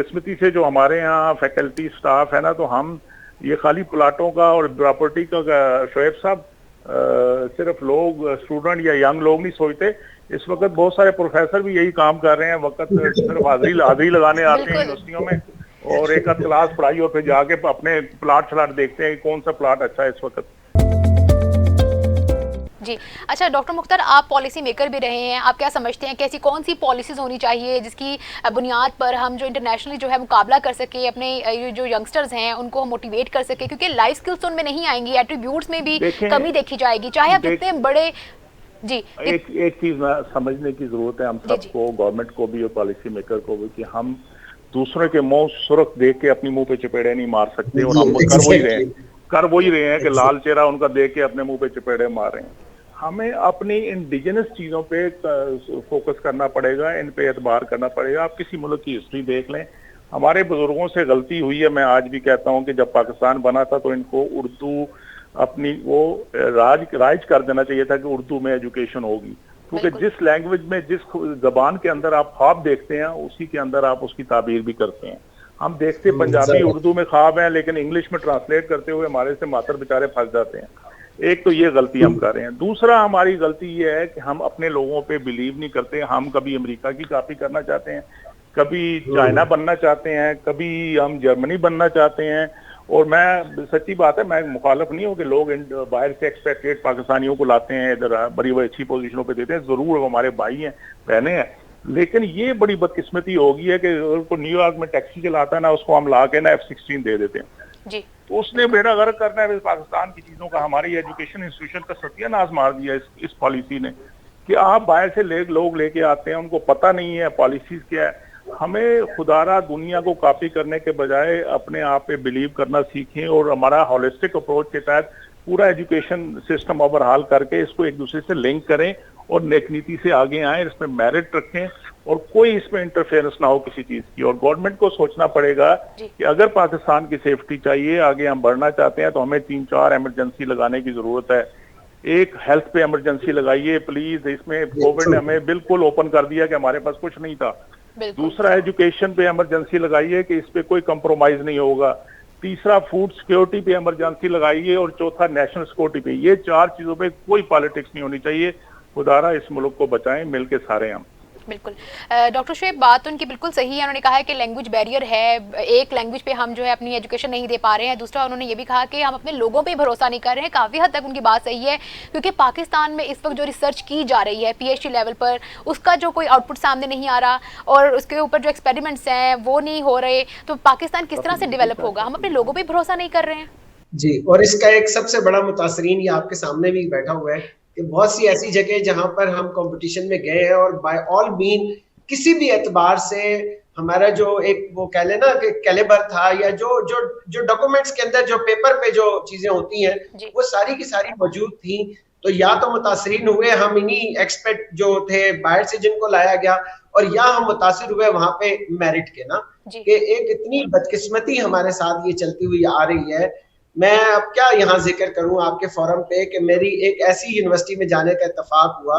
बदकिस्मती से जो हमारे यहाँ फैकल्टी स्टाफ है ना, तो हम ये खाली प्लाटों का और प्रॉपर्टी का शोएब साहब सिर्फ लोग स्टूडेंट या यंग लोग नहीं सोचते, इस वक्त बहुत सारे प्रोफेसर भी यही काम कर रहे हैं। वक्त सिर्फ हाजिरी लगाने आते हैं यूनिवर्सिटियों में और एक आध क्लास पढ़ाई और फिर जाके अपने प्लाट शलाट देखते हैं कौन सा प्लाट अच्छा है इस वक्त। जी अच्छा डॉक्टर मुख्तार, आप पॉलिसी मेकर भी रहे हैं, आप क्या समझते हैं कैसी कौन सी पॉलिसीज होनी चाहिए जिसकी बुनियाद पर हम जो इंटरनेशनली जो है मुकाबला कर सके, अपने जो यंगस्टर्स हैं उनको मोटिवेट कर सके, क्योंकि लाइफ स्किल्स तो उनमें नहीं आएंगी, एट्रीब्यूट्स में भी कमी देखी जाएगी, चाहे आप जितने बड़े। जी एक चीज समझने की जरूरत है हम सबको, गवर्नमेंट को भी और पॉलिसी मेकर को भी, कि हम दूसरे के मुंह सुर्ख देख के अपनी मुंह पे चपेड़े नहीं मार सकते, और हम कर वही रहे हैं कि लाल चेहरा उनका देख के अपने मुंह पे चपेड़े मार रहे हैं। हमें अपनी इंडिजिनस चीजों पे फोकस करना पड़ेगा, इन पे एतबार करना पड़ेगा। आप किसी मुल्क की हिस्ट्री देख लें, हमारे बुजुर्गों से गलती हुई है। मैं आज भी कहता हूं कि जब पाकिस्तान बना था तो इनको उर्दू अपनी वो राइज कर देना चाहिए था कि उर्दू में एजुकेशन होगी, क्योंकि जिस लैंग्वेज में, जिस जबान के अंदर आप ख्वाब देखते हैं उसी के अंदर आप उसकी ताबीर भी करते हैं। हम देखते पंजाबी उर्दू में ख्वाब हैं, लेकिन इंग्लिश में ट्रांसलेट करते हुए हमारे से मातर बेचारे फंस जाते हैं। एक तो ये गलती हम कर रहे हैं। दूसरा हमारी गलती ये है कि हम अपने लोगों पे बिलीव नहीं करते। हम कभी अमेरिका की कॉपी करना चाहते हैं, कभी चाइना बनना चाहते हैं, कभी हम जर्मनी बनना चाहते हैं। और मैं, सच्ची बात है, मैं मुखालिफ नहीं हूँ कि लोग बाहर से एक्सपेट्रिएट पाकिस्तानियों को लाते हैं, इधर बड़ी बड़ी अच्छी पोजीशनों पे देते हैं, जरूर वो हमारे भाई हैं, बहनें हैं, लेकिन ये बड़ी बदकिस्मती होगी है कि उसको न्यूयॉर्क में टैक्सी चलाता है ना, उसको हम ला के ना F-16 दे देते हैं जी। तो उसने बेड़ा गर्क करना है पाकिस्तान की चीजों का। हमारी एजुकेशन इंस्टीट्यूशन का सत्यानाश मार दिया इस पॉलिसी ने, कि आप बाहर से लोग लेके आते हैं, उनको पता नहीं है पॉलिसीज क्या है। हमें खुदारा दुनिया को कॉपी करने के बजाय अपने आप पे बिलीव करना सीखें, और हमारा होलिस्टिक अप्रोच के तहत पूरा एजुकेशन सिस्टम ओवरहाल करके इसको एक दूसरे से लिंक करें और नेक नीति से आगे आए, इसमें मेरिट रखें और कोई इसमें इंटरफेरेंस ना हो किसी चीज की। और गवर्नमेंट को सोचना पड़ेगा कि अगर पाकिस्तान की सेफ्टी चाहिए, आगे हम बढ़ना चाहते हैं, तो हमें 3-4 इमरजेंसी लगाने की जरूरत है। एक हेल्थ पे इमरजेंसी लगाइए प्लीज, इसमें कोविड ने हमें बिल्कुल ओपन कर दिया कि हमारे पास कुछ नहीं था। दूसरा, एजुकेशन पे इमरजेंसी लगाइए कि इस पे कोई कंप्रोमाइज नहीं होगा। तीसरा, फूड सिक्योरिटी पे इमरजेंसी लगाइए, और चौथा, नेशनल सिक्योरिटी पे। ये 4 चीजों पे कोई पॉलिटिक्स नहीं होनी चाहिए। खुदारा इस मुल्क को बचाएं मिलके सारे हम। बिल्कुल डॉक्टर शुएब, बात उनकी बिल्कुल सही है। उन्होंने कहा है कि लैंग्वेज बैरियर है, एक लैंग्वेज पे हम जो है अपनी एजुकेशन नहीं दे पा रहे हैं। दूसरा, उन्होंने ये भी कहा कि हम अपने लोगों पे भरोसा नहीं कर रहे हैं। काफ़ी हद तक उनकी बात सही है, क्योंकि पाकिस्तान में इस वक्त जो रिसर्च की जा रही है PhD लेवल पर, उसका जो कोई आउटपुट सामने नहीं आ रहा, और उसके ऊपर जो एक्सपेरिमेंट्स हैं वो नहीं हो रहे, तो पाकिस्तान किस तरह से डेवलप होगा? हम अपने लोगों पर भरोसा नहीं कर रहे हैं। जी, और इसका एक सबसे बड़ा मुतासरीन ये आपके सामने भी बैठा हुआ है कि बहुत सी ऐसी जगह जहां पर हम कंपटीशन में गए हैं, और बाय ऑल मीन किसी भी एतबार से हमारा जो एक वो कह लेना कि कैलिबर था, या जो डॉक्यूमेंट्स के अंदर जो पेपर पे जो चीजें होती हैं वो सारी की सारी मौजूद थी। तो या तो मुतासरीन हुए हम इन्हीं एक्सपर्ट जो थे बाहर से जिनको लाया गया, और या हम मुतासिर हुए वहां पे मेरिट के ना, कि एक इतनी बदकिस्मती हमारे साथ ये चलती हुई आ रही है। मैं अब क्या यहाँ जिक्र करूं आपके फोरम पे कि मेरी एक ऐसी यूनिवर्सिटी में जाने का इत्तेफाक हुआ,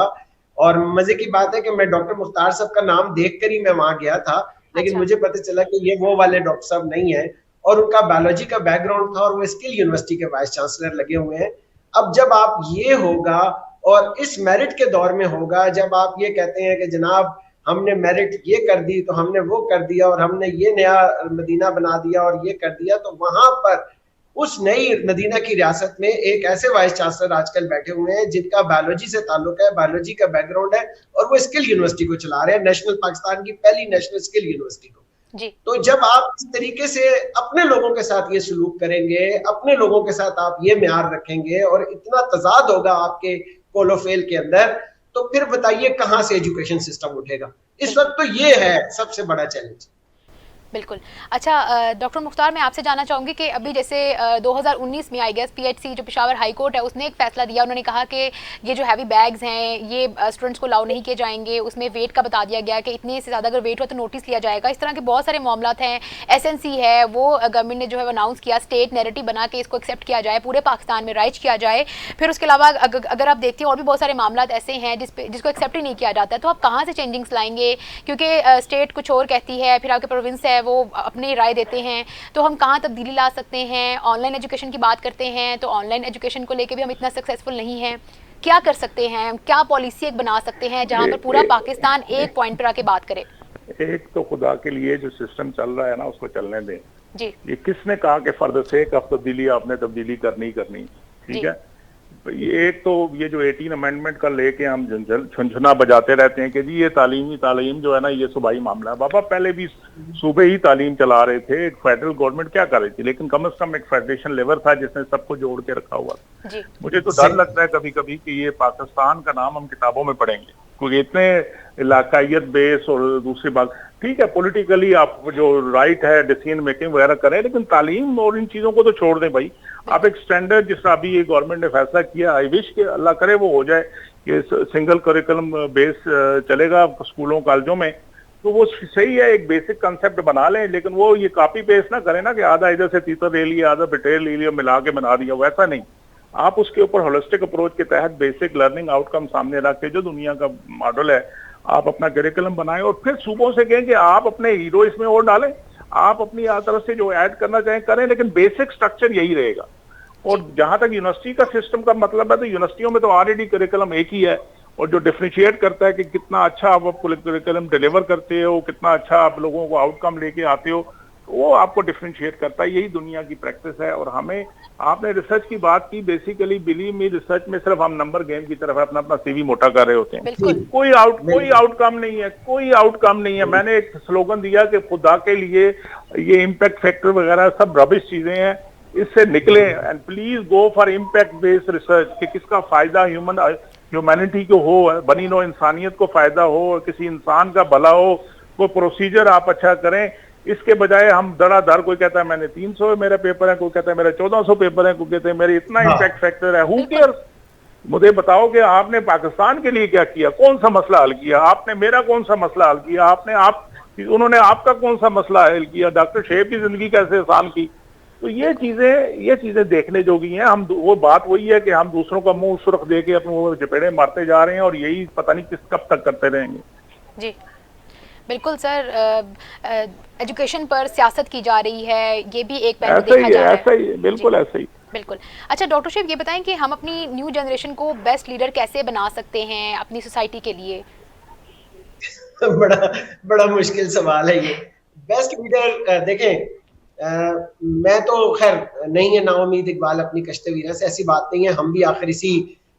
और मजे की बात है कि मैं डॉक्टर मुख्तार साहब का नाम देखकर ही मैं वहां गया था, लेकिन मुझे पता चला कि ये वो वाले डॉक्टर साहब नहीं है, और उनका बायोलॉजी का बैकग्राउंड था, और वो स्किल यूनिवर्सिटी के वाइस चांसलर लगे हुए हैं। अब जब आप ये होगा, और इस मेरिट के दौर में होगा, जब आप ये कहते हैं कि जनाब हमने मेरिट ये कर दी, तो हमने वो कर दिया, और हमने ये नया मदीना बना दिया और ये कर दिया, तो वहां पर उस नई मदीना की रियासत में एक ऐसे वाइस चांसलर आजकल बैठे हुए हैं जिनका बायोलॉजी से ताल्लुक है, बायोलॉजी का बैकग्राउंड है, और वो स्किल यूनिवर्सिटी को चला रहे हैं, नेशनल पाकिस्तान की पहली नेशनल स्किल यूनिवर्सिटी को। जी। तो जब आप इस तरीके से अपने लोगों के साथ ये सलूक करेंगे, अपने लोगों के साथ आप ये म्यार रखेंगे, और इतना तजाद होगा आपके कोलोफेल के अंदर, तो फिर बताइए कहाँ से एजुकेशन सिस्टम उठेगा? इस वक्त तो ये है सबसे बड़ा चैलेंज। बिल्कुल। अच्छा डॉक्टर मुख्तार, मैं आपसे जानना चाहूँगी कि अभी जैसे 2019 में आई गेस PHC जो पेशावर हाई कोर्ट है उसने एक फैसला दिया। उन्होंने कहा कि ये जो हैवी बैग्स हैं ये स्टूडेंट्स को अलाउ नहीं किए जाएंगे। उसमें वेट का बता दिया गया कि इतने से ज़्यादा अगर वेट हो तो नोटिस लिया जाएगा। इस तरह के बहुत सारे मामला हैं। SNC है वो गवर्नमेंट ने जो है अनाउंस किया, स्टेट नैरेटिव बना के इसको एक्सेप्ट किया जाए, पूरे पाकिस्तान में राइज किया जाए। फिर उसके अलावा अगर आप देखते हैं और भी बहुत सारे मामला ऐसे हैं जिसको एक्सेप्ट ही नहीं किया जाता है, तो आप कहाँ से चेंजिंग्स लाएंगे? क्योंकि स्टेट कुछ और कहती है, फिर आपके प्रोविंस है वो अपनी राय देते हैं, तो हम कहाँ तब्दीली ला सकते हैं? ऑनलाइन एजुकेशन की बात करते हैं तो ऑनलाइन एजुकेशन को लेके भी हम इतना सक्सेसफुल नहीं हैं। क्या कर सकते हैं, क्या पॉलिसी एक बना सकते हैं जहाँ पर पूरा पाकिस्तान एक पॉइंट पर आके बात करे? एक तो खुदा के लिए जो सिस्टम चल रहा है ना, उसको चलने दें जी। ये किसने कहा कि फर्द से एक तब्दीली आपने तब्दीली करनी, ठीक है। एक तो ये जो 18 अमेंडमेंट का लेके हम झुनझुना बजाते रहते हैं कि जी ये तालीम जो है ना ये सूबाई मामला है। बाबा पहले भी सूबे ही तालीम चला रहे थे, एक फेडरल गवर्नमेंट क्या कर रही थी, लेकिन कम से कम एक फेडरेशन लेवल था जिसने सबको जोड़ के रखा हुआ था। मुझे तो डर लगता है कभी कभी कि ये पाकिस्तान का नाम हम किताबों में पढ़ेंगे, क्योंकि इतने इलाकायत बेस और दूसरी बात ठीक है पॉलिटिकली आप जो राइट है डिसीजन मेकिंग वगैरह करें, लेकिन तालीम और इन चीजों को तो छोड़ दें भाई। आप एक स्टैंडर्ड जिस तरह अभी ये गवर्नमेंट ने फैसला किया, आई विश कि अल्लाह करे वो हो जाए कि सिंगल करिकुलम बेस चलेगा स्कूलों कॉलेजों में, तो वो सही है, एक बेसिक कंसेप्ट बना लें, लेकिन वो ये कॉपी पेस्ट ना करें ना कि आधा इधर से तीतर ले लिया, आधा बिटेर ले लिया, मिला के बना दिया, वैसा नहीं। आप उसके ऊपर होलिस्टिक अप्रोच के तहत बेसिक लर्निंग आउटकम सामने रख के जो दुनिया का मॉडल है आप अपना करिकुलम बनाएं और फिर सूबों से कहें कि आप अपने हीरो इसमें और डालें, आप अपनी तरफ से जो ऐड करना चाहें करें, लेकिन बेसिक स्ट्रक्चर यही रहेगा। और जहां तक यूनिवर्सिटी का सिस्टम का मतलब है, तो यूनिवर्सिटियों में तो ऑलरेडी करिकुलम एक ही है, और जो डिफरेंशिएट करता है कि कितना अच्छा आप करिकुलम डिलीवर करते हो, कितना अच्छा आप लोगों को आउटकम लेके आते हो, वो आपको डिफरेंशिएट करता है। यही दुनिया की प्रैक्टिस है। और हमें, आपने रिसर्च की बात की, बेसिकली बिलीव मी रिसर्च में सिर्फ हम नंबर गेम की तरफ अपना सीवी मोटा कर रहे होते हैं। कोई आउटकम नहीं है, कोई आउटकम नहीं है। मैंने एक स्लोगन दिया कि खुदा के लिए ये इम्पैक्ट फैक्टर वगैरह सब रबिश चीजें हैं, इससे निकले and please go for impact based research कि किसका फायदा ह्यूमैनिटी को हो, बनी नो इंसानियत को फायदा हो, किसी इंसान का भला हो, वो प्रोसीजर आप अच्छा करें। इसके बजाय हम धड़ाधड़, कोई कहता है मैंने 300 मेरा पेपर है, कोई कहता है मेरा 1400 पेपर है, कोई कहते हैं मेरे इतना इम्पैक्ट फैक्टर है। Who care? मुझे बताओ कि आपने पाकिस्तान के लिए क्या किया, कौन सा मसला हल किया आपने, मेरा कौन सा मसला हल किया उन्होंने आपका कौन सा मसला हल किया, डॉक्टर शेब की जिंदगी कैसे आसान की। तो ये चीजें देखने जोगी हैं। हम वो बात वही है कि हम दूसरों का मुंह सुर्ख दे के अपने चपेड़े मारते जा रहे हैं और यही पता नहीं कब तक करते रहेंगे। जी बिल्कुल सर, एजुकेशन पर सियासत की जा रही है, ये भी एक पहलू देखा जा रहा है। ऐसा ही बिल्कुल ऐसा ही। बिल्कुल। अच्छा डॉक्टर शेफ, ये बताएं कि हम अपनी न्यू जनरेशन को बेस्ट लीडर कैसे बना सकते हैं अपनी सोसाइटी के लिए? बड़ा मुश्किल सवाल है ये। बेस्ट लीडर देखें, मैं तो खैर नहीं है नाउमीद इकबाल अपनी कश्ते वीरा से, ऐसी बात नहीं है। हम भी आखिर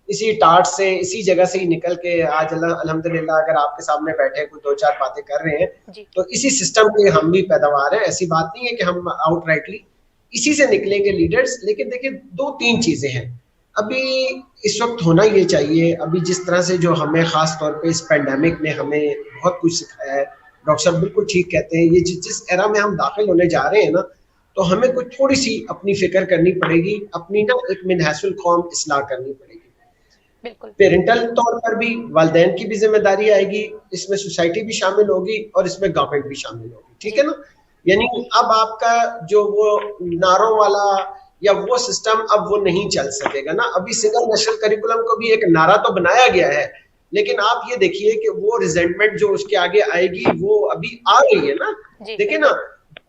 इसी टाट से, इसी जगह से ही निकल के आज अल्हम्दुलिल्लाह अगर आपके सामने बैठे कोई दो चार बातें कर रहे हैं, तो इसी सिस्टम के हम भी पैदावार हैं। ऐसी बात नहीं है कि हम आउटराइटली इसी से निकलेंगे लीडर्स। लेकिन देखिए, दो तीन चीजें हैं अभी इस वक्त होना ये चाहिए। अभी जिस तरह से जो हमें खास तौर पे इस पेंडेमिक ने हमें बहुत कुछ सिखाया है, डॉक्टर साहब बिल्कुल ठीक कहते हैं, ये जिस एरा में हम दाखिल होने जा रहे हैं ना, तो हमें कोई थोड़ी सी अपनी फिक्र करनी पड़ेगी, अपनी ना एक मिनहासुल कौम इस्लाह करनी पड़ेगी। पेरेंटल तौर पर भी वालिदैन की भी जिम्मेदारी आएगी, इसमें सोसाइटी भी शामिल होगी और इसमें गवर्नमेंट भी शामिल होगी, ठीक है ना। यानी अब आपका जो वो नारों वाला या वो सिस्टम अब वो नहीं चल सकेगा ना। अभी सिंगल नेशनल करिकुलम को भी एक नारा तो बनाया गया है, लेकिन आप ये देखिए कि वो रिजेंटमेंट जो उसके आगे आएगी वो अभी आ गई है ना। देखिए ना,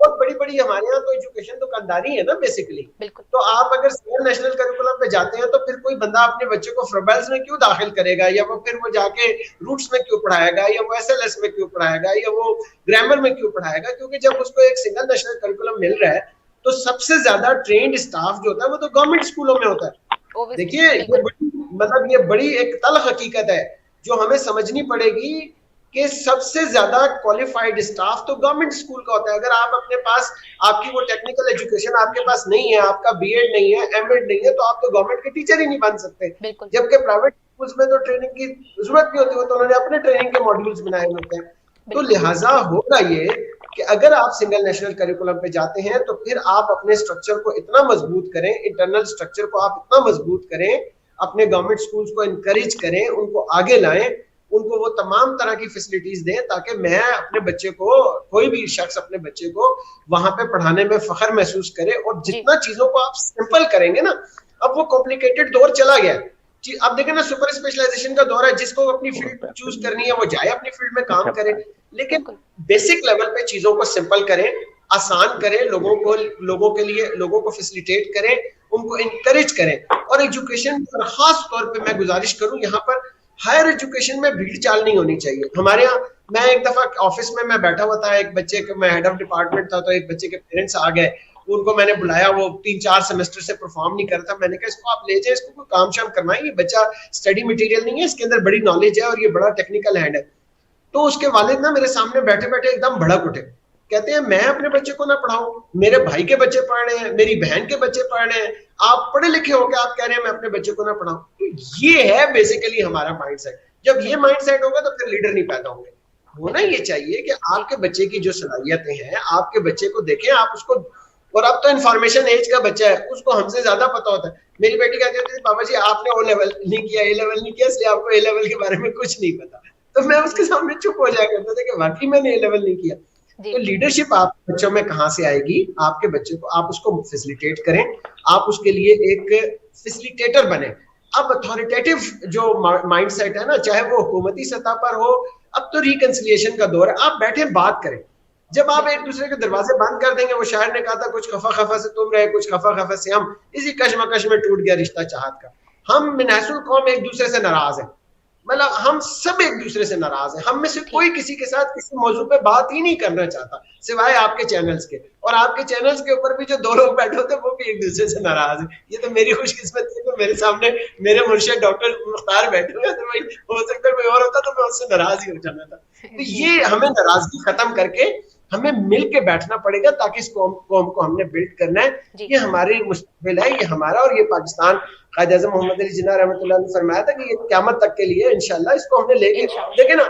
बहुत बड़ी हमारे यहाँ तो एजुकेशन दुकानदारी है ना बेसिकली। तो आप अगर सिंगल नेशनल करिकुलम पे जाते हैं तो फिर कोई बंदा अपने बच्चे को फ्रबेल्स में क्यों दाखिल करेगा, या वो फिर वो जाके रूट्स में क्यों पढ़ाएगा, या वो एसएलएस में क्यों पढ़ाएगा, या वो ग्रामर में क्यों पढ़ाएगा? क्योंकि जब उसको एक सिंगल नेशनल करिकुलम मिल रहा है तो सबसे ज्यादा ट्रेंड स्टाफ जो होता है वो तो गवर्नमेंट स्कूलों में होता है। देखिए ये बड़ी एक तल्ख हकीकत है जो हमें समझनी पड़ेगी कि सबसे ज्यादा क्वालिफाइड स्टाफ तो गवर्नमेंट स्कूल का होता है। अगर आप अपने पास आपकी वो टेक्निकल एजुकेशन आपके पास नहीं है, आपका बीएड नहीं है, एमएड नहीं है, तो आप तो गवर्नमेंट के टीचर ही नहीं बन सकते। जबकि प्राइवेट स्कूल्स में तो ट्रेनिंग की जरूरत नहीं होती, तो उन्होंने अपने ट्रेनिंग के मॉड्यूल्स बनाए होते हैं। तो लिहाजा होगा ये कि अगर आप सिंगल नेशनल करिकुलम पे जाते हैं तो फिर आप अपने स्ट्रक्चर को इतना मजबूत करें, इंटरनल स्ट्रक्चर को आप इतना मजबूत करें, अपने गवर्नमेंट स्कूल्स को इनकरेज करें, उनको आगे लाएं, उनको वो तमाम तरह की फैसिलिटीज दें, ताकि मैं अपने बच्चे को, कोई भी शख्स अपने बच्चे को वहां पे पढ़ाने में फख्र महसूस करे। और जितना चीजों को आप सिंपल करेंगे ना, अब वो कॉम्प्लिकेटेड दौर चला गया, अब देखें ना, सुपर स्पेशलाइजेशन का दौर है, जिसको अपनी फील्ड चूज करनी है वो जाए अपनी फील्ड में काम करे, लेकिन बेसिक लेवल पे चीजों को सिंपल करें, आसान करें, लोगों के लिए लोगों को फैसिलिटेट करें, उनको इंकरेज करें। और एजुकेशन पर खास तौर पे मैं गुजारिश करूं, यहाँ पर हायर एजुकेशन में भीड़ चाल नहीं होनी चाहिए। हमारे यहाँ, मैं एक दफा ऑफिस में मैं बैठा हुआ था, एक बच्चे के, मैं हेड ऑफ डिपार्टमेंट था, तो एक बच्चे के पेरेंट्स आ गए, उनको मैंने बुलाया, वो 3-4 सेमेस्टर से परफॉर्म नहीं कर रहा था। मैंने कहा इसको आप ले जाए, इसको कोई काम शाम करवाएं, ये बच्चा स्टडी मटेरियल नहीं है, इसके अंदर बड़ी नॉलेज है और ये बड़ा टेक्निकल हैंड है। तो उसके वालिद ना मेरे सामने बैठे बैठे एकदम भड़क उठे, कहते हैं मैं अपने बच्चे को ना पढ़ाऊं, मेरे भाई के बच्चे पढ़ रहे हैं, मेरी बहन के बच्चे पढ़ रहे हैं, आप पढ़े लिखे हो क्या, आप कह रहे हैं मैं अपने बच्चे को ना पढ़ाऊं। तो ये है बेसिकली हमारा माइंडसेट। जब ये माइंडसेट होगा तो फिर लीडर नहीं पैदा होंगे। होना ये चाहिए कि आपके बच्चे की जो सलाहियतें हैं, आपके बच्चे को देखें, आप उसको, और अब तो इन्फॉर्मेशन एज का बच्चा है, उसको हमसे ज्यादा पता होता है। मेरी बेटी कहती होती थी पापा जी आपने ओ लेवल नहीं किया, ए लेवल नहीं किया, इसलिए आपको ए लेवल के बारे में कुछ नहीं पता। तो मैं उसके सामने चुप हो जाया करता था कि वाकई मैंने ए लेवल नहीं किया। तो लीडरशिप आप बच्चों में कहाँ से आएगी? आपके बच्चे को आप उसको फैसिलिटेट करें, आप उसके लिए एक फैसिलिटेटर बने। अब अथॉरिटेटिव जो माइंडसेट है ना, चाहे वो हुकूमती सतह पर हो, अब तो रिकंसिलिएशन का दौर है, आप बैठे बात करें। जब आप एक दूसरे के दरवाजे बंद कर देंगे, वो शायर ने कहा था कुछ खफा खफा से तुम रहे, कुछ खफा खफा से हम, इसी कशमकश में टूट गया रिश्ता चाहत का। हम मिनासुल कौम एक दूसरे से नाराज है, मतलब हम सब एक दूसरे से नाराज हैं। हम में से कोई किसी के साथ किसी मौजू पे बात ही नहीं करना चाहता सिवाय आपके चैनल्स के, और आपके चैनल्स के ऊपर भी जो 2 लोग बैठे होते हैं वो भी एक दूसरे से नाराज है। ये तो मेरी खुशकिस्मती है कि मेरे सामने मेरे मुर्शिद डॉक्टर मुख्तार बैठे हुए, तो भाई हो सकता है कोई और होता तो मैं उससे नाराज ही हो जाना था। तो ये हमें नाराजगी खत्म करके हमें मिल के बैठना पड़ेगा, ताकि इस कौम को हमने बिल्ड करना है। ये हमारी मुस्तकबिल है, ये हमारा, और ये पाकिस्तान कायद आज़म मोहम्मद अली जिन्ना रहमतुल्लाह ने फरमाया था कि ये क़यामत तक के लिए इंशाल्लाह इसको हमने लेके। देखिए ना,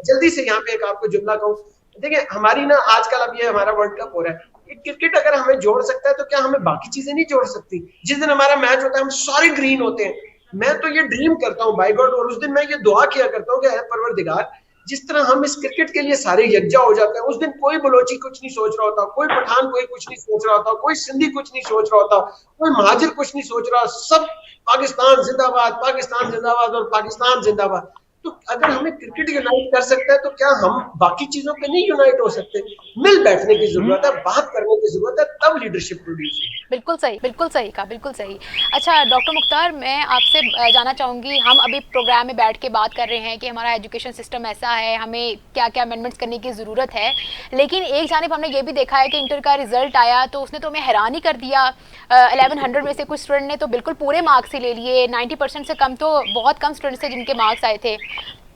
जल्दी से यहाँ पे एक आपको जुमला कहूँ, देखिए हमारी ना आजकल अब ये हमारा वर्ल्ड कप हो रहा है, क्रिकेट अगर हमें जोड़ सकता है तो क्या हमें बाकी चीजें नहीं जोड़ सकती? जिस दिन हमारा मैच होता है हम सारे ग्रीन होते हैं, मैं तो ये ड्रीम करता हूँ बाय गॉड, और उस दिन मैं ये दुआ किया करता हूँ कि परवरदिगार, जिस तरह हम इस क्रिकेट के लिए सारे यकजा हो जाते हैं, उस दिन कोई बलोची कुछ नहीं सोच रहा होता, कोई पठान कोई कुछ नहीं सोच रहा होता, कोई सिंधी कुछ नहीं सोच रहा होता, कोई महाजिर कुछ नहीं सोच रहा, सब पाकिस्तान जिंदाबाद, पाकिस्तान जिंदाबाद और पाकिस्तान जिंदाबाद। तो अगर हमें क्रिकेट यूनाइट कर सकता है तो क्या हम बाकी चीजों पे नहीं यूनाइट हो सकते? मिल बैठने की जरूरत है, बात करने की जरूरत है, तब लीडरशिप प्रोड्यूस होगी। बिल्कुल सही कहा, बिल्कुल सही। अच्छा डॉक्टर मुख्तार, मैं आपसे जानना चाहूँगी, हम अभी प्रोग्राम में बैठ के बात कर रहे हैं कि हमारा एजुकेशन सिस्टम ऐसा है, हमें क्या क्या अमेंडमेंट्स करने की ज़रूरत है, लेकिन एक जानिब हमने ये भी देखा है कि इंटर का रिजल्ट आया तो उसने तो हमें हैरान ही कर दिया। 1100 में से कुछ स्टूडेंट ने तो बिल्कुल पूरे मार्क्स ही ले लिए, 90% से कम तो बहुत कम स्टूडेंट्स थे जिनके मार्क्स आए थे।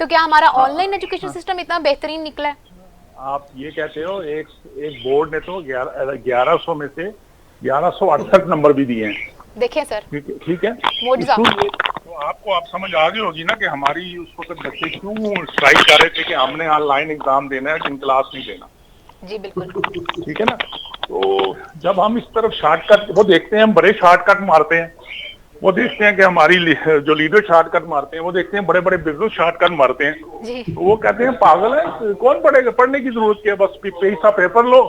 तो क्या हमारा ऑनलाइन एजुकेशन सिस्टम इतना बेहतरीन निकला है? आप ये कहते हो, एक बोर्ड ने तो 1100 में से 1168 नंबर भी दिए हैं। देखें सर, ठीक है, तो आपको आप समझ आ गई होगी ना कि हमारी उस वक्त बच्चे क्यों स्ट्राइक कर रहे थे कि हमने ऑनलाइन एग्जाम देना है, इन क्लास नहीं देना। जी बिल्कुल, ठीक है ना। तो जब हम इस तरफ शॉर्टकट वो देखते हैं, हम बड़े शॉर्टकट मारते हैं, वो देखते हैं कि हमारी जो लीडर शॉर्टकट मारते हैं, वो देखते हैं बड़े बड़े बिजनेस शॉर्टकट मारते हैं, तो वो कहते हैं पागल है, कौन पढ़ेगा, पढ़ने की जरूरत क्या है, बस पीस ऑफ पेपर लो।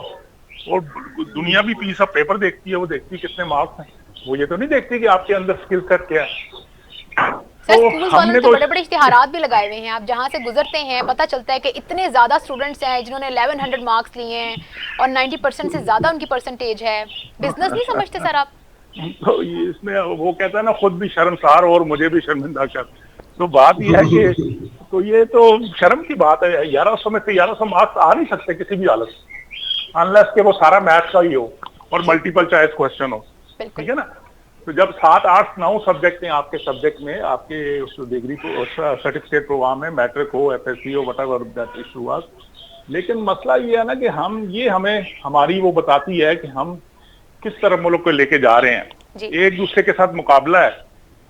और दुनिया भी पीस ऑफ पेपर देखती है, वो देखती है कितने मार्क्स हैं, वो ये तो नहीं देखती कि आपके अंदर स्किल सेट क्या है। तो हमने तो बड़े-बड़े इश्तिहारात भी लगाए हुए हैं, आप जहाँ से गुजरते हैं पता चलता है कि इतने ज्यादा स्टूडेंट्स हैं जिन्होंने 1100 मार्क्स लिए हैं और 90% से ज्यादा उनकी परसेंटेज है। बिजनेस नहीं समझते सर आप? तो इसमें वो कहता है ना, खुद भी शर्मसार और मुझे भी शर्मिंदा कर। तो बात यह है कि तो ये तो शर्म की बात है, 1100 में से 1100 मार्क्स आ नहीं सकते किसी भी हालत, अनलेस के वो सारा मैथ्स का ही हो और मल्टीपल चॉइस क्वेश्चन हो। ठीक है ना। तो जब 7, 8, 9 सब्जेक्ट हैं आपके सब्जेक्ट में, आपके उस डिग्री को सर्टिफिकेट प्रोग्राम में, मैट्रिक हो, FSC हो, व्हाटएवर दैट इशू वाज, लेकिन मसला ये है ना कि हमें हमारी वो बताती है कि हम किस तरह मुल्क को लेके जा रहे हैं। एक दूसरे के साथ मुकाबला है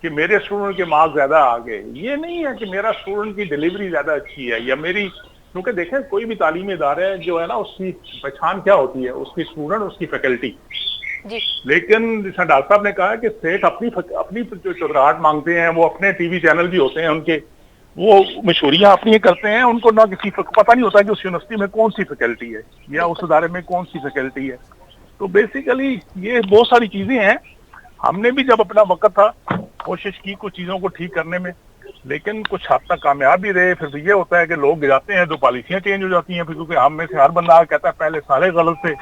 कि मेरे स्टूडेंट के मार्क्स ज्यादा आ गए, ये नहीं है कि मेरा स्टूडेंट की डिलीवरी ज्यादा अच्छी है या मेरी, क्योंकि देखें कोई भी तालीमी इदारा है जो है ना, उसकी पहचान क्या होती है, उसकी स्टूडेंट, उसकी फैकल्टी। लेकिन जैसा डॉक्टर साहब ने कहा कि सेठ अपनी जो चुराहट मांगते हैं, वो अपने टीवी चैनल भी होते हैं उनके, वो मशहूरियां अपनी करते हैं, उनको ना किसी पता नहीं होता कि उस यूनिवर्सिटी में कौन सी फैकल्टी है या उस इदारे में कौन सी फैकल्टी है। तो बेसिकली ये बहुत सारी चीजें हैं। हमने भी जब अपना वक्त था कोशिश की कुछ चीजों को ठीक करने में, लेकिन कुछ हद तक कामयाब भी रहे। फिर ये होता है कि लोग गिराते हैं तो पॉलिसियां चेंज हो जाती हैं, फिर क्योंकि हम में से हर बंदा कहता है पहले सारे गलत थे,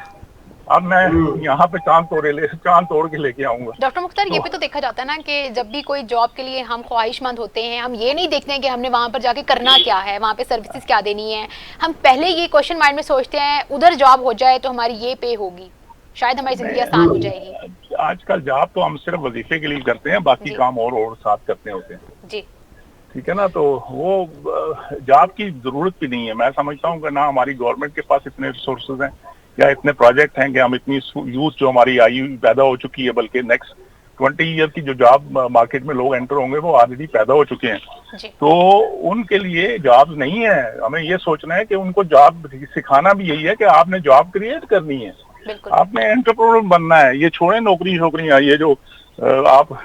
अब मैं यहाँ पे चांद तोड़ के लेके आऊंगा। डॉक्टर मुख्तार, ये भी तो देखा जाता है ना कि जब भी कोई जॉब के लिए हम ख्वाहिशमंद होते हैं, हम ये नहीं देखते हैं कि हमने वहाँ पर जाके करना क्या है, वहाँ पे सर्विसेज क्या देनी है। हम पहले ये क्वेश्चन माइंड में सोचते हैं उधर जॉब हो जाए तो हमारी ये पे होगी, शायद हमारी जिंदगी आसान हो जाएगी। आजकल जॉब तो हम सिर्फ वजीफे के लिए करते हैं, बाकी काम और साथ करते होते हैं जी, ठीक है ना। तो वो जॉब की जरूरत भी नहीं है। मैं समझता हूँ कि ना हमारी गवर्नमेंट के पास इतने रिसोर्सेज हैं या इतने प्रोजेक्ट हैं कि हम इतनी यूथ जो हमारी आयु पैदा हो चुकी है, बल्कि नेक्स्ट 20 ईयर की जो जॉब मार्केट में लोग एंटर होंगे वो ऑलरेडी पैदा हो चुके हैं। तो उनके लिए जॉब नहीं है। हमें ये सोचना है कि उनको जॉब सिखाना भी यही है कि आपने जॉब क्रिएट करनी है, आपने एंटरप्रेन्योर बनना है। ये छोड़े नौकरियां, ये जो आप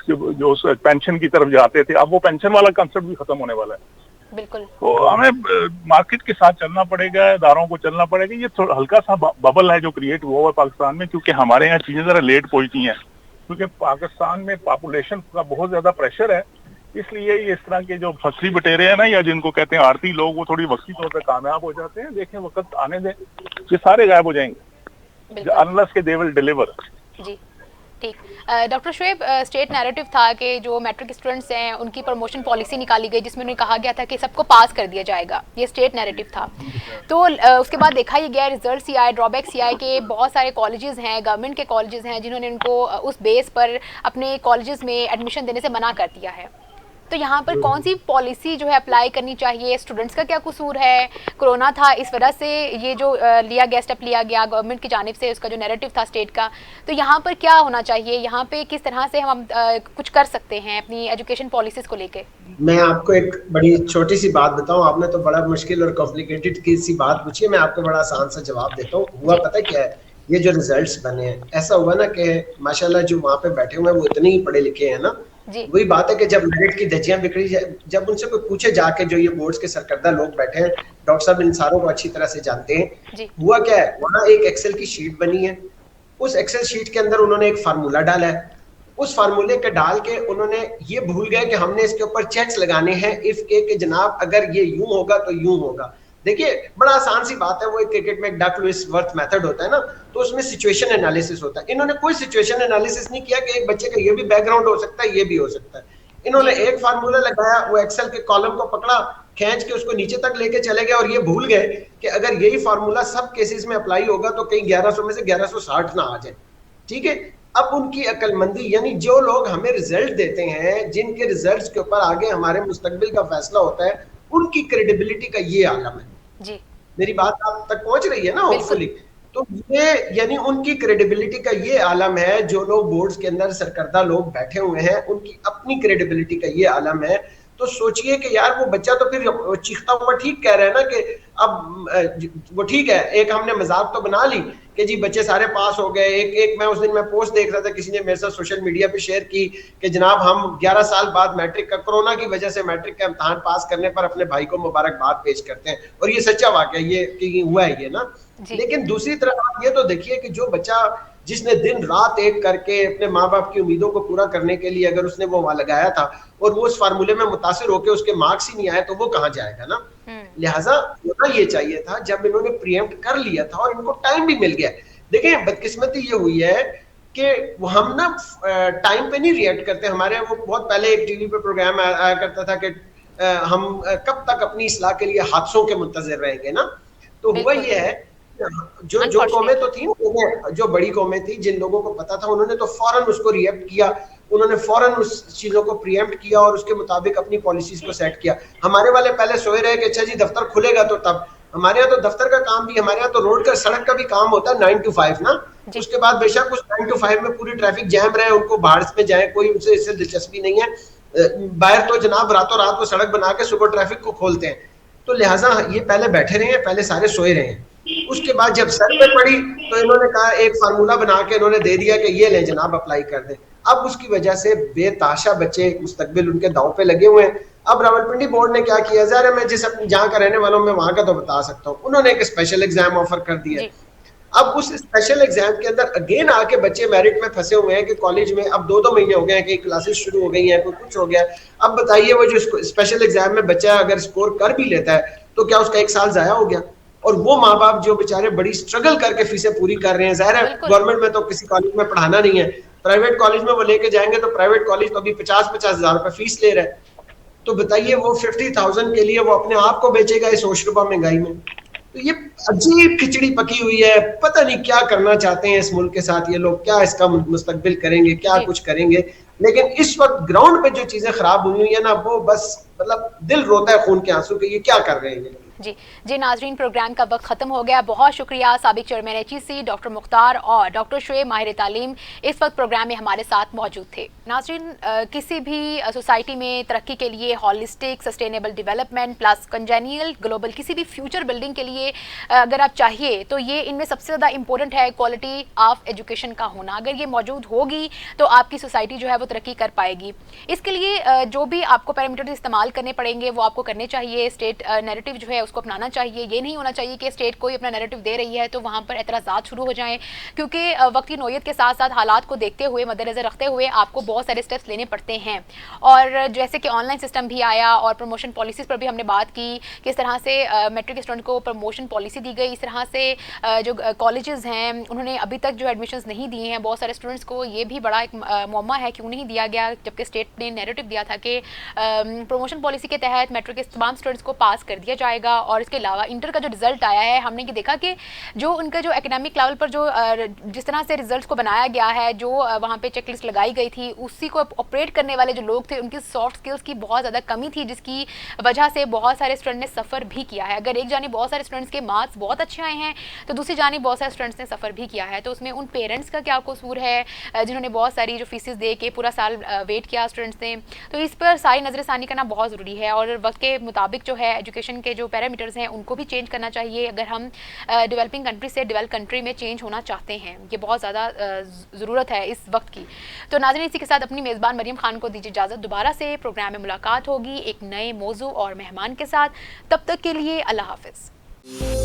जो पेंशन की तरफ जाते थे, अब वो पेंशन वाला कंसेप्ट भी खत्म होने वाला है। बिल्कुल। तो हमें मार्केट के साथ चलना पड़ेगा, इदारों को चलना पड़ेगा। ये हल्का सा बबल है जो क्रिएट हुआ है पाकिस्तान में, क्योंकि हमारे यहाँ चीजें जरा लेट पहुंचती हैं, क्योंकि पाकिस्तान में पॉपुलेशन का बहुत ज्यादा प्रेशर है। इसलिए ये इस तरह के जो फसली बटेरे हैं ना, या जिनको कहते हैं आरती लोग, वो थोड़ी वक्ती तौर पर कामयाब हो जाते हैं। देखें, वक्त आने दें, ये सारे गायब हो जाएंगे अनलेस के दे विल डिलीवर। जी, ठीक। डॉक्टर शुएब, स्टेट नैरेटिव था कि जो मैट्रिक स्टूडेंट्स हैं उनकी प्रमोशन पॉलिसी निकाली गई, जिसमें उन्हें कहा गया था कि सबको पास कर दिया जाएगा, ये स्टेट नैरेटिव था। तो उसके बाद देखा ये गया, रिजल्ट सी आए, ड्रॉबैक सी आए कि बहुत सारे कॉलेजेस हैं, गवर्नमेंट के कॉलेजेस हैं, जिन्होंने उनको उस बेस पर अपने कॉलेजेस में एडमिशन देने से मना कर दिया है। तो यहाँ पर कौन सी पॉलिसी जो है अप्लाई करनी चाहिए? स्टूडेंट्स का क्या कसूर है? कोरोना था, इस वजह से ये जो लिया गया, स्टेप लिया गया गवर्नमेंट की जानिब से, उसका जो नैरेटिव था स्टेट का, तो यहाँ पर क्या होना चाहिए? यहाँ पे किस तरह से हम कुछ कर सकते हैं अपनी एजुकेशन पॉलिसीज को लेके? मैं आपको एक बड़ी छोटी सी बात बताऊं। आपने तो बड़ा मुश्किल और कॉम्प्लिकेटेड की सी बात पूछी है, मैं आपको बड़ा आसान सा जवाब देता हूँ। हुआ पता क्या है, ये जो रिजल्ट्स बने हैं, ऐसा हुआ ना कि माशाल्लाह जो वहाँ पे बैठे हुए हैं वो इतने ही पढ़े लिखे हैं ना। वही बात है कि जब मेरिट की धज्जियां बिखरी, जब उनसे कोई पूछे जाके, जो ये बोर्ड्स के सरकर्दा लोग बैठे हैं, डॉक्टर साहब इन सारों को अच्छी तरह से जानते हैं, हुआ क्या है, वहाँ एक एक्सेल की शीट बनी है। उस एक्सेल शीट के अंदर उन्होंने एक फार्मूला डाला है। उस फार्मूले के डाल के उन्होंने ये भूल गए कि हमने इसके ऊपर चेक्स लगाने हैं इफ के जनाब अगर ये यूं होगा तो यूं होगा। देखिए, बड़ा आसान सी बात है, वो एक क्रिकेट में एक डक लुइस वर्थ मेथड होता है ना, तो उसमें सिचुएशन एनालिसिस होता है। इन्होंने कोई सिचुएशन एनालिसिस नहीं किया कि एक बच्चे का ये भी बैकग्राउंड हो सकता है, ये भी हो सकता है। इन्होंने एक फार्मूला लगाया, वो एक्सेल के कॉलम को पकड़ा, खींच के उसको नीचे तक लेके चले गए, और ये भूल गए कि अगर यही फार्मूला सब केसेस में अप्लाई होगा तो कहीं 1100 में से 1160 ना आ जाए। ठीक है, अब उनकी अकलमंदी, यानी जो लोग हमें रिजल्ट देते हैं, जिनके रिजल्ट्स के ऊपर आगे हमारे मुस्तकबिल का फैसला होता है, उनकी क्रेडिबिलिटी का ये आलम है जी। मेरी बात आप तक पहुंच रही है ना, होपफुली। तो ये यानी उनकी क्रेडिबिलिटी का ये आलम है। जो लोग बोर्ड्स के अंदर सरकर्दा लोग बैठे हुए हैं, उनकी अपनी क्रेडिबिलिटी का ये आलम है। तो सोचिए कि यार वो बच्चा तो फिर चीखता हुआ ठीक कह रहा है ना कि अब वो ठीक है, एक हमने मजाक तो बना ली कि जी बच्चे सारे पास हो गए। एक मैं उस दिन मैं पोस्ट देख रहा था, किसी ने मेरे साथ सोशल मीडिया पे शेयर की कि जनाब हम 11 साल बाद मैट्रिक का, कोरोना की वजह से मैट्रिक का इम्तिहान पास करने पर अपने भाई को मुबारकबाद पेश करते हैं, और ये सच्चा वाकया ये हुआ है ये ना। लेकिन दूसरी तरफ आप ये तो देखिए कि जो बच्चा जिसने दिन रात एक करके अपने माँ बाप की उम्मीदों को पूरा करने के लिए अगर उसने वो वहां लगाया था और वो उस फार्मूले में मुतासिर होकर उसके मार्क्स ही नहीं आए, तो वो कहाँ जाएगा ना। लिहाजा होना ये चाहिए था जब इन्होंने प्रीएम्प्ट कर लिया था और इनको टाइम भी मिल गया। देखिए, बदकिस्मती ये हुई है कि हम ना टाइम पे नहीं रिएक्ट करते। हमारे वो बहुत पहले एक टीवी पे प्रोग्राम आया करता था कि हम कब तक अपनी इस्लाह के लिए हादसों के मुंतजिर रहेंगे ना। तो हुआ ये है, जो कौमें तो थी, जो बड़ी कौमें थी, जिन लोगों को पता था, उन्होंने तो फौरन उसको रिएक्ट किया, उन्होंने फौरन उस चीजों को प्रीएम्प्ट किया और उसके मुताबिक अपनी पॉलिसीज को सेट किया। हमारे वाले पहले सोए रहे कि अच्छा जी दफ्तर खुलेगा तो तब। हमारे यहाँ तो दफ्तर का काम भी, हमारे यहाँ तो रोड का, सड़क का भी काम होता है 9 to 5 ना। उसके बाद बेशक उस 9 to 5 में पूरी ट्रैफिक जैम रहे, उनको बाहर में जाए, कोई उनसे इससे दिलचस्पी नहीं है। बाहर तो जनाब रातों रात वो सड़क बना के सुबह ट्रैफिक को खोलते हैं। तो लिहाजा ये पहले बैठे रहे हैं, पहले सारे सोए रहे हैं। उसके बाद जब सर पे पड़ी तो इन्होंने कहा, एक फार्मूला बना के इन्होंने दे दिया कि ये ले जनाब अप्लाई कर दें। अब उसकी वजह से बेताशा बच्चे मुस्तकबिल उनके दांव पे लगे हुए हैं। अब रावलपिंडी बोर्ड ने क्या किया, ज़ाहिर है मैं जिस जहाँ का रहने वाला हूँ मैं वहां का तो बता सकता हूँ, उन्होंने एक स्पेशल एग्जाम ऑफर कर दिया। अब उस स्पेशल एग्जाम के अंदर अगेन आके बच्चे मेरिट में फंसे हुए हैं कि कॉलेज में अब 2-2 महीने हो गए हैं कि क्लासेस शुरू हो गई हैं, कोई कुछ हो गया। अब बताइए वो जो स्पेशल एग्जाम में बच्चा अगर स्कोर कर भी लेता है तो क्या उसका 1 साल जाया हो गया? और वो माँ बाप जो बेचारे बड़ी स्ट्रगल करके फीसें पूरी कर रहे हैं, जाहिर है गवर्नमेंट में तो किसी कॉलेज में पढ़ाना नहीं है, प्राइवेट कॉलेज में वो लेके जाएंगे तो प्राइवेट कॉलेज तो अभी 50-50 हजार रुपए फीस ले रहा है। तो बताइए वो 50,000 के लिए वो अपने आप को बेचेगा इस 100 रुपए महंगाई में? तो ये अजीब खिचड़ी पकी हुई है, पता नहीं क्या करना चाहते हैं इस मुल्क के साथ ये लोग, क्या इसका मुस्तकबिल करेंगे, क्या कुछ करेंगे। लेकिन इस वक्त ग्राउंड पे जो चीजें खराब हुई हुई है ना, वो बस मतलब दिल रोता है खून के आंसू के, ये क्या कर रहे हैं। जी जी नाजरीन, प्रोग्राम का वक्त खत्म हो गया। बहुत शुक्रिया साबिक चेयरमैन HEC डॉक्टर मुख्तार और डॉक्टर शुएब माहिर तालीम इस वक्त प्रोग्राम में हमारे साथ मौजूद थे। नाजरीन, किसी भी सोसाइटी में तरक्की के लिए holistic sustainable development plus congenial global किसी भी फ्यूचर बिल्डिंग के लिए अगर आप चाहिए तो ये इनमें सबसे ज़्यादा इंपॉर्टेंट है क्वालिटी ऑफ एजुकेशन का होना। अगर ये मौजूद होगी तो आपकी सोसाइटी जो है वो तरक्की कर पाएगी। इसके लिए जो भी आपको पैरामीटर्स इस्तेमाल करने पड़ेंगे वो आपको करने चाहिए। स्टेट नैरेटिव जो है उसको अपनाना चाहिए। ये नहीं होना चाहिए कि स्टेट कोई अपना नैरेटिव दे रही है तो वहाँ पर एतराज़ात शुरू हो जाएं, क्योंकि वक्त की नौयत के साथ साथ हालात को देखते हुए मद्देनज़र रखते हुए आपको बहुत सारे स्टेप्स लेने पड़ते हैं। और जैसे कि ऑनलाइन सिस्टम भी आया और प्रमोशन पॉलिसीज़ पर भी हमने बात की, किस तरह से मैट्रिक स्टूडेंट को प्रमोशन पॉलिसी दी गई, इस तरह से जो कॉलेजेस हैं उन्होंने अभी तक जो एडमिशन्स नहीं दिए हैं बहुत सारे स्टूडेंट्स को, ये भी बड़ा एक मौमा है क्यों नहीं दिया गया, जबकि स्टेट ने नैरेटिव दिया था कि प्रमोशन पॉलिसी के तहत मैट्रिक के तमाम स्टूडेंट्स को पास कर दिया जाएगा। और इसके अलावा इंटर का जो रिजल्ट आया है हमने ये देखा कि जो उनका जो एकेडमिक लेवल पर जो जिस तरह से रिजल्ट्स को बनाया गया है, जो वहाँ पे चेकलिस्ट लगाई गई थी, उसी को ऑपरेट करने वाले जो लोग थे उनकी सॉफ्ट स्किल्स की बहुत ज़्यादा कमी थी, जिसकी वजह से बहुत सारे स्टूडेंट ने सफ़र भी किया है। अगर एक जानी बहुत सारे स्टूडेंट्स के मार्क्स बहुत अच्छे आए हैं तो दूसरी जानी बहुत सारे स्टूडेंट्स ने सफ़र भी किया है। तो उसमें उन पेरेंट्स का क्या कसूर है जिन्होंने बहुत सारी जो फीसेस दे के पूरा साल वेट किया स्टूडेंट्स ने। तो इस पर सारी नज़रसानी करना बहुत ज़रूरी है और वक्त के मुताबिक जो है एजुकेशन के जो पैरामीटर्स हैं उनको भी चेंज करना चाहिए अगर हम डेवलपिंग कंट्री से डेवलप कंट्री में चेंज होना चाहते हैं। ये बहुत ज़्यादा ज़रूरत है इस वक्त की। तो नाज़रीन, इसी के साथ अपनी मेज़बान मरियम खान को दीजिए इजाज़त। दोबारा से प्रोग्राम में मुलाकात होगी एक नए मौजू और मेहमान के साथ। तब तक के लिए अल्लाह हाफ़िज़।